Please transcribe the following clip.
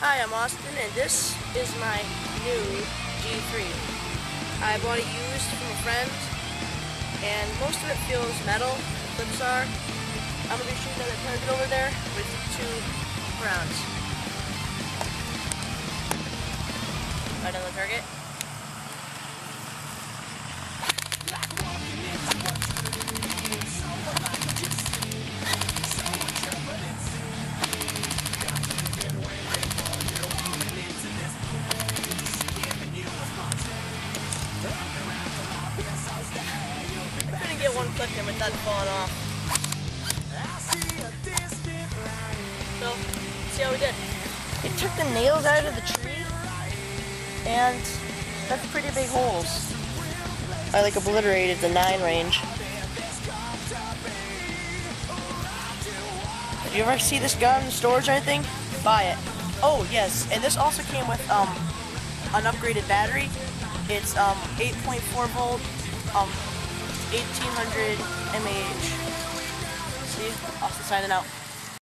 Hi, I'm Austin, and this is my new G3. I bought it used from a friend, and most of it feels metal. The clips are. I'm going to be shooting at the target over there with 2 rounds. Right on the target. I couldn't get one clip in without falling off. So, let's see how we did. It took the nails out of the tree, and that's pretty big holes. I like obliterated the 9 range. If you ever see this gun in the stores or anything, buy it. Oh yes, and this also came with an upgraded battery. It's 8.4 volt, 1800 mAh. See, Austin signing out.